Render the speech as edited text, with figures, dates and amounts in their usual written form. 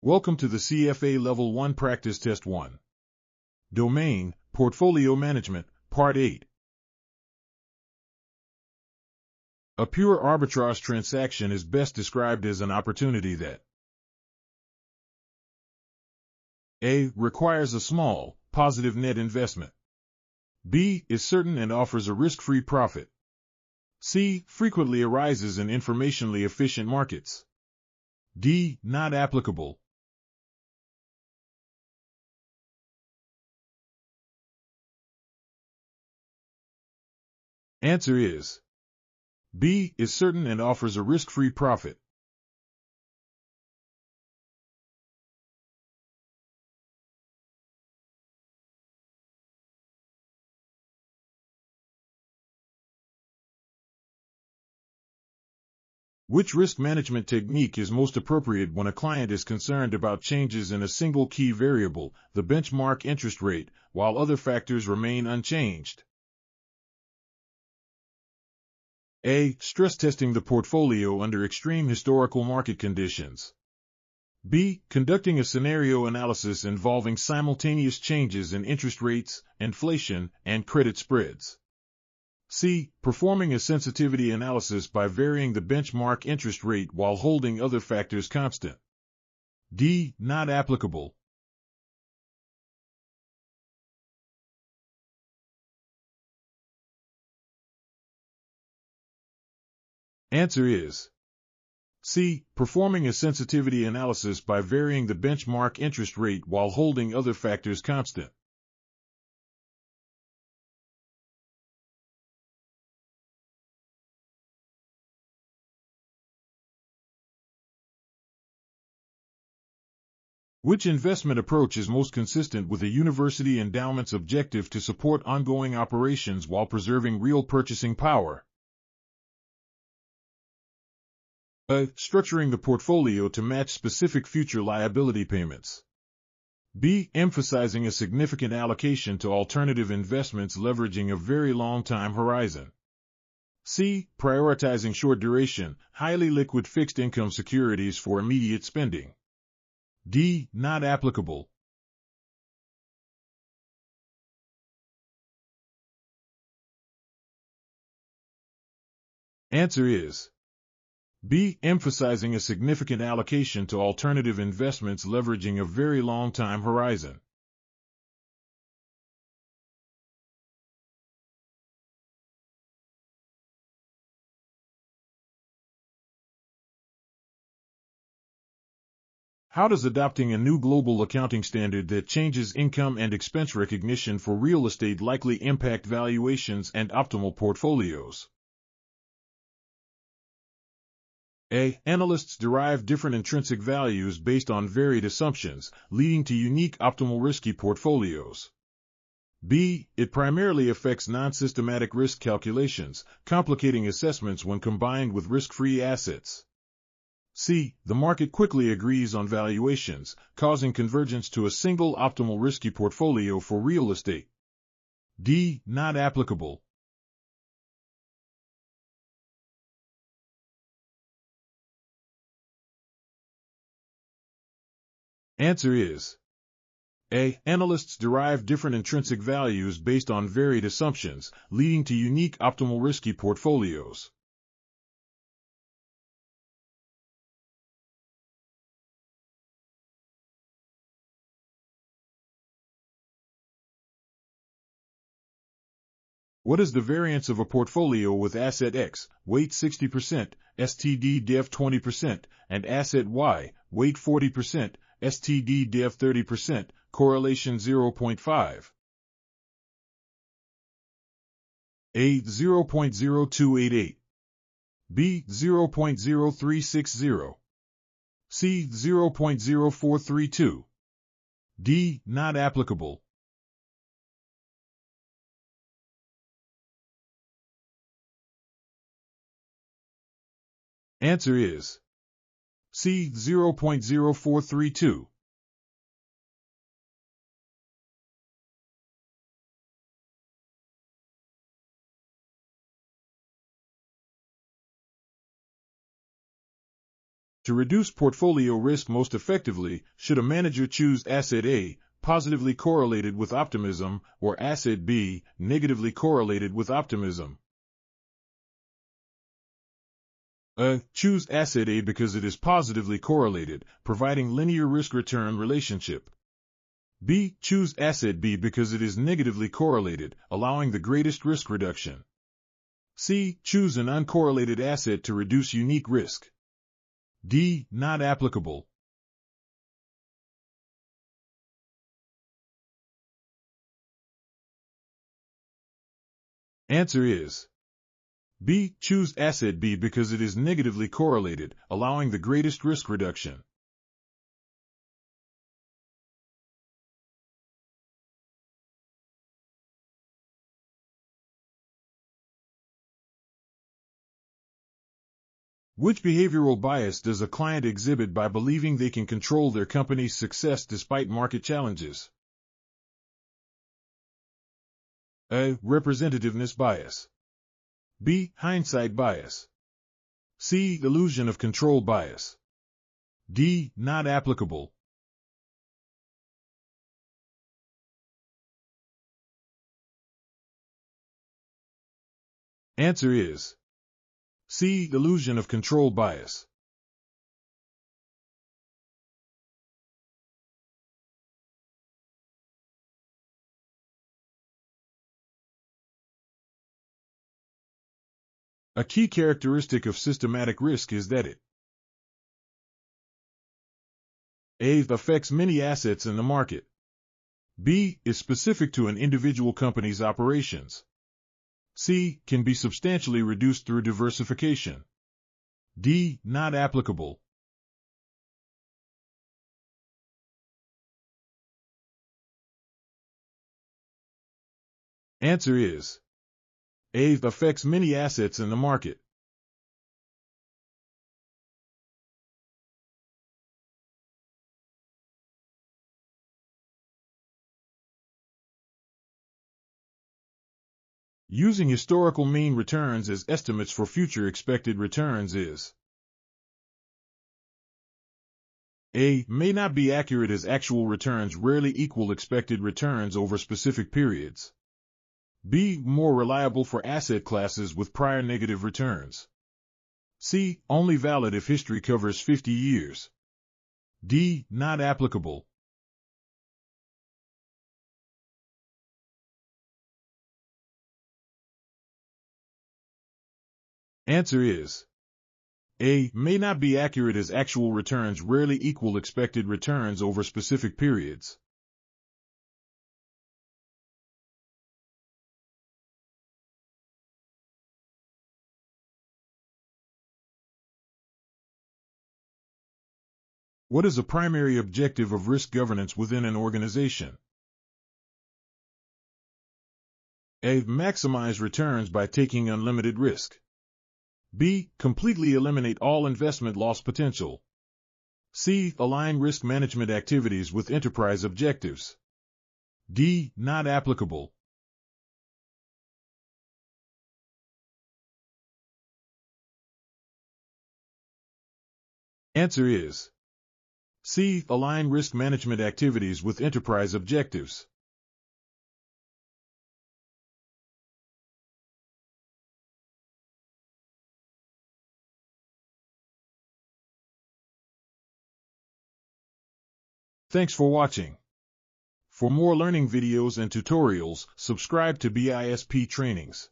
Welcome to the CFA Level 1 Practice Test 1. Domain, Portfolio Management, Part 8. A pure arbitrage transaction is best described as an opportunity that A. Requires a small, positive net investment. B. Is certain and offers a risk-free profit. C. Frequently arises in informationally efficient markets. D. Not applicable. Answer is B. Is certain and offers a risk-free profit. Which risk management technique is most appropriate when a client is concerned about changes in a single key variable, the benchmark interest rate, while other factors remain unchanged? A. Stress testing the portfolio under extreme historical market conditions. B. Conducting a scenario analysis involving simultaneous changes in interest rates, inflation, and credit spreads. C. Performing a sensitivity analysis by varying the benchmark interest rate while holding other factors constant. D. Not applicable. Answer is C. Performing a sensitivity analysis by varying the benchmark interest rate while holding other factors constant. Which investment approach is most consistent with a university endowment's objective to support ongoing operations while preserving real purchasing power? A. Structuring the portfolio to match specific future liability payments. B. Emphasizing a significant allocation to alternative investments leveraging a very long time horizon. C. Prioritizing short duration, highly liquid fixed income securities for immediate spending. D. Not applicable. Answer is B. Emphasizing a significant allocation to alternative investments leveraging a very long time horizon. How does adopting a new global accounting standard that changes income and expense recognition for real estate likely impact valuations and optimal portfolios? A. Analysts derive different intrinsic values based on varied assumptions, leading to unique optimal risky portfolios. B. It primarily affects non-systematic risk calculations, complicating assessments when combined with risk-free assets. C. The market quickly agrees on valuations, causing convergence to a single optimal risky portfolio for real estate. D. Not applicable. Answer is A. Analysts derive different intrinsic values based on varied assumptions, leading to unique optimal risky portfolios. What is the variance of a portfolio with asset X, weight 60%, STD Dev 20%, and asset Y, weight 40%, STD Dev 30%, correlation 0.5? A. 0.0288. B. 0.0360. C. 0.0432. D. Not applicable. Answer is C. 0.0432. To reduce portfolio risk most effectively, should a manager choose asset A, positively correlated with optimism, or asset B, negatively correlated with optimism? A. Choose asset A because it is positively correlated, providing linear risk-return relationship. B. Choose asset B because it is negatively correlated, allowing the greatest risk reduction. C. Choose an uncorrelated asset to reduce unique risk. D. Not applicable. Answer is B. Choose asset B because it is negatively correlated, allowing the greatest risk reduction. Which behavioral bias does a client exhibit by believing they can control their company's success despite market challenges? A. Representativeness bias. B. Hindsight bias. C. Illusion of control bias. D. Not applicable. Answer is C. Illusion of control bias. A key characteristic of systematic risk is that it A. Affects many assets in the market. B. Is specific to an individual company's operations. C. Can be substantially reduced through diversification. D. Not applicable. Answer is A. Affects many assets in the market. Using historical mean returns as estimates for future expected returns is A. May not be accurate as actual returns rarely equal expected returns over specific periods. B. More reliable for asset classes with prior negative returns. C. Only valid if history covers 50 years. D. Not applicable. Answer is A. May not be accurate as actual returns rarely equal expected returns over specific periods. What is a primary objective of risk governance within an organization? A. Maximize returns by taking unlimited risk. B. Completely eliminate all investment loss potential. C. Align risk management activities with enterprise objectives. D. Not applicable. Answer is C. Align risk management activities with enterprise objectives. Thanks for watching. For more learning videos and tutorials, subscribe to BISP Trainings.